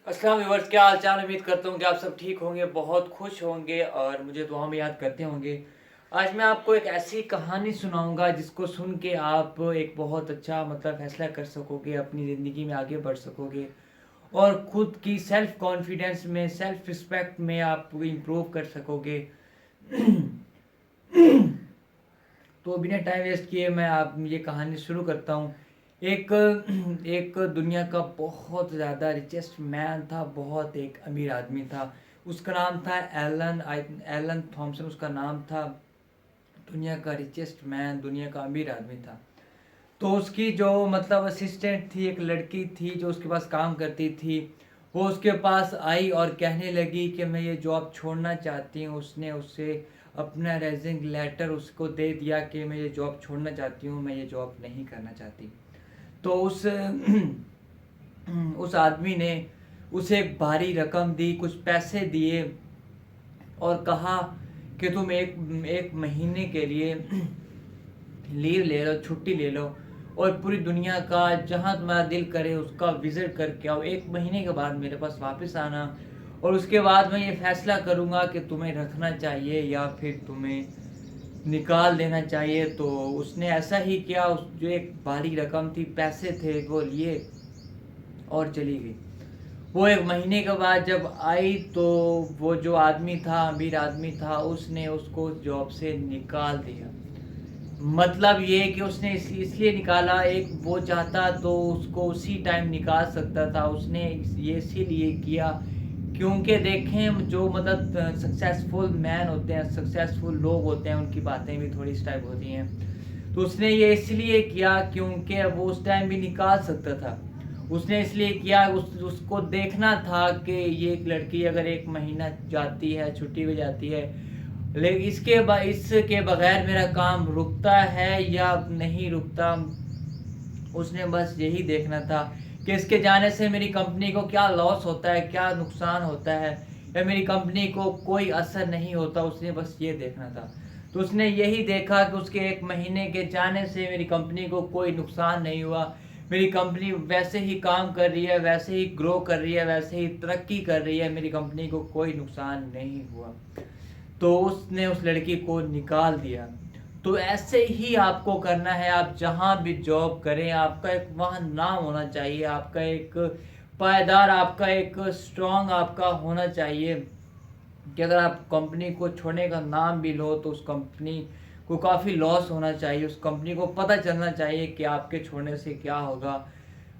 अस्सलाम व्यूअर्स, क्या हाल चाल। उम्मीद करता हूँ कि आप सब ठीक होंगे, बहुत खुश होंगे और मुझे दुआ में याद करते होंगे। आज मैं आपको एक ऐसी कहानी सुनाऊंगा जिसको सुन के आप एक बहुत अच्छा फैसला कर सकोगे, अपनी ज़िंदगी में आगे बढ़ सकोगे और खुद की सेल्फ कॉन्फिडेंस में, सेल्फ रिस्पेक्ट में आप इम्प्रूव कर सकोगे। तो बिना टाइम वेस्ट किए मैं आप ये कहानी शुरू करता हूँ। एक एक दुनिया का बहुत ज़्यादा रिचेस्ट मैन था, बहुत एक अमीर आदमी था। उसका नाम था एलन थॉमसन, उसका नाम था। दुनिया का रिचेस्ट मैन, दुनिया का अमीर आदमी था। तो उसकी जो असिस्टेंट थी, एक लड़की थी जो उसके पास काम करती थी। वो उसके पास आई और कहने लगी कि मैं ये जॉब छोड़ना चाहती हूँ। उसने उससे अपना रेजिंग लेटर उसको दे दिया कि मैं ये जॉब छोड़ना चाहती हूँ, मैं ये जॉब नहीं करना चाहती। तो उस उस आदमी ने उसे एक भारी रकम दी, कुछ पैसे दिए और कहा कि तुम एक एक महीने के लिए लीव ले लो, छुट्टी ले लो और पूरी दुनिया का जहाँ तुम्हारा दिल करे उसका विजिट करके आओ। एक महीने के बाद मेरे पास वापस आना और उसके बाद मैं ये फैसला करूँगा कि तुम्हें रखना चाहिए या फिर तुम्हें निकाल देना चाहिए। तो उसने ऐसा ही किया। उस जो एक भारी रकम थी, पैसे थे, वो लिए और चली गई। वो एक महीने के बाद जब आई तो वो जो आदमी था, अमीर आदमी था, उसने उसको जॉब से निकाल दिया। मतलब ये कि उसने इसलिए निकाला, एक वो चाहता तो उसको उसी टाइम निकाल सकता था। उसने ये इसीलिए किया क्योंकि देखें, जो सक्सेसफुल मैन होते हैं, सक्सेसफुल लोग होते हैं, उनकी बातें भी थोड़ी इस टाइप होती हैं। तो उसने ये इसलिए किया क्योंकि वो उस टाइम भी निकाल सकता था। उसने इसलिए किया, उसको देखना था कि ये एक लड़की अगर एक महीना जाती है, छुट्टी पे जाती है, लेकिन इसके बगैर मेरा काम रुकता है या नहीं रुकता। उसने बस यही देखना था कि इसके जाने से मेरी कंपनी को क्या लॉस होता है, क्या नुकसान होता है, या मेरी कंपनी को कोई असर नहीं होता। उसने बस ये देखना था। तो उसने यही देखा कि उसके एक महीने के जाने से मेरी कंपनी को कोई नुकसान नहीं हुआ। मेरी कंपनी वैसे ही काम कर रही है, वैसे ही ग्रो कर रही है, वैसे ही तरक्की कर रही है, मेरी कंपनी को कोई नुकसान नहीं हुआ। तो उसने उस लड़की को निकाल दिया। तो ऐसे ही आपको करना है। आप जहाँ भी जॉब करें, आपका एक वहाँ नाम होना चाहिए, आपका एक पायदार, आपका एक स्ट्रॉन्ग आपका होना चाहिए कि अगर आप कंपनी को छोड़ने का नाम भी लो तो उस कंपनी को काफ़ी लॉस होना चाहिए। उस कंपनी को पता चलना चाहिए कि आपके छोड़ने से क्या होगा।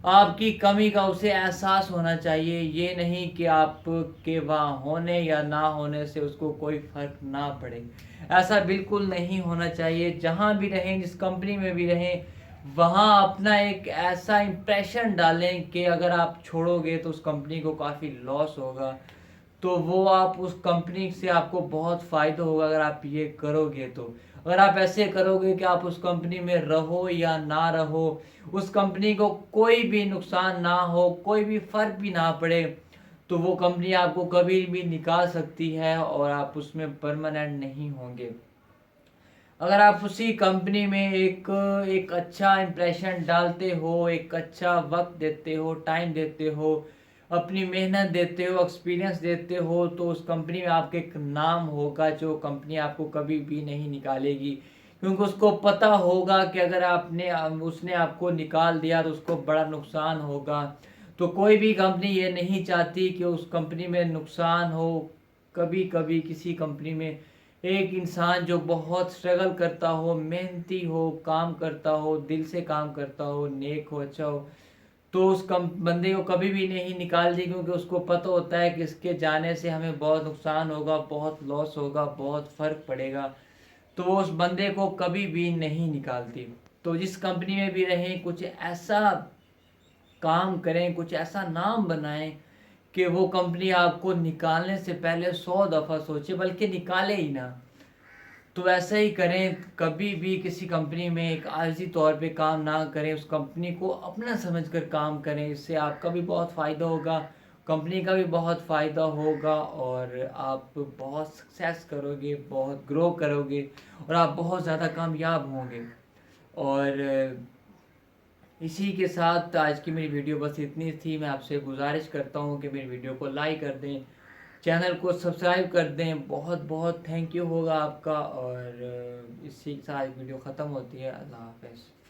आपकी कमी का उसे एहसास होना चाहिए। ये नहीं कि आपके वहाँ होने या ना होने से उसको कोई फ़र्क ना पड़े। ऐसा बिल्कुल नहीं होना चाहिए। जहाँ भी रहें, जिस कंपनी में भी रहें, वहाँ अपना एक ऐसा इम्प्रेशन डालें कि अगर आप छोड़ोगे तो उस कंपनी को काफ़ी लॉस होगा। तो वो आप उस कंपनी से आपको बहुत फ़ायदा होगा अगर आप ये करोगे। तो अगर आप ऐसे करोगे कि आप उस कंपनी में रहो या ना रहो, उस कंपनी को कोई भी नुकसान ना हो, कोई भी फ़र्क भी ना पड़े, तो वो कंपनी आपको कभी भी निकाल सकती है और आप उसमें परमानेंट नहीं होंगे। अगर आप उसी कंपनी में एक एक अच्छा इम्प्रेशन डालते हो, एक अच्छा वक्त देते हो, टाइम देते हो, अपनी मेहनत देते हो, एक्सपीरियंस देते हो, तो उस कंपनी में आपका एक नाम होगा जो कंपनी आपको कभी भी नहीं निकालेगी। क्योंकि उसको पता होगा कि अगर आपने उसने आपको निकाल दिया तो उसको बड़ा नुकसान होगा। तो कोई भी कंपनी ये नहीं चाहती कि उस कंपनी में नुकसान हो। कभी कभी किसी कंपनी में एक इंसान जो बहुत स्ट्रगल करता हो, मेहनती हो, काम करता हो, दिल से काम करता हो, नेक हो, अच्छा हो, तो उस कम बंदे को कभी भी नहीं निकाल दी। क्योंकि उसको पता होता है कि इसके जाने से हमें बहुत नुकसान होगा, बहुत लॉस होगा, बहुत फ़र्क पड़ेगा। तो वो उस बंदे को कभी भी नहीं निकालती। तो जिस कंपनी में भी रहें, कुछ ऐसा काम करें, कुछ ऐसा नाम बनाएं कि वो कंपनी आपको निकालने से पहले 100 दफ़ा सोचे, बल्कि निकाले ही ना। तो ऐसा ही करें। कभी भी किसी कंपनी में एक आर्जी तौर पे काम ना करें, उस कंपनी को अपना समझकर काम करें। इससे आपका भी बहुत फ़ायदा होगा, कंपनी का भी बहुत फ़ायदा होगा और आप बहुत सक्सेस करोगे, बहुत ग्रो करोगे और आप बहुत ज़्यादा कामयाब होंगे। और इसी के साथ आज की मेरी वीडियो बस इतनी थी। मैं आपसे गुजारिश करता हूँ कि मेरी वीडियो को लाइक कर दें, चैनल को सब्सक्राइब कर दें। बहुत बहुत थैंक यू होगा आपका। और इसी के साथ वीडियो ख़त्म होती है। अल्लाह हाफ़िज़।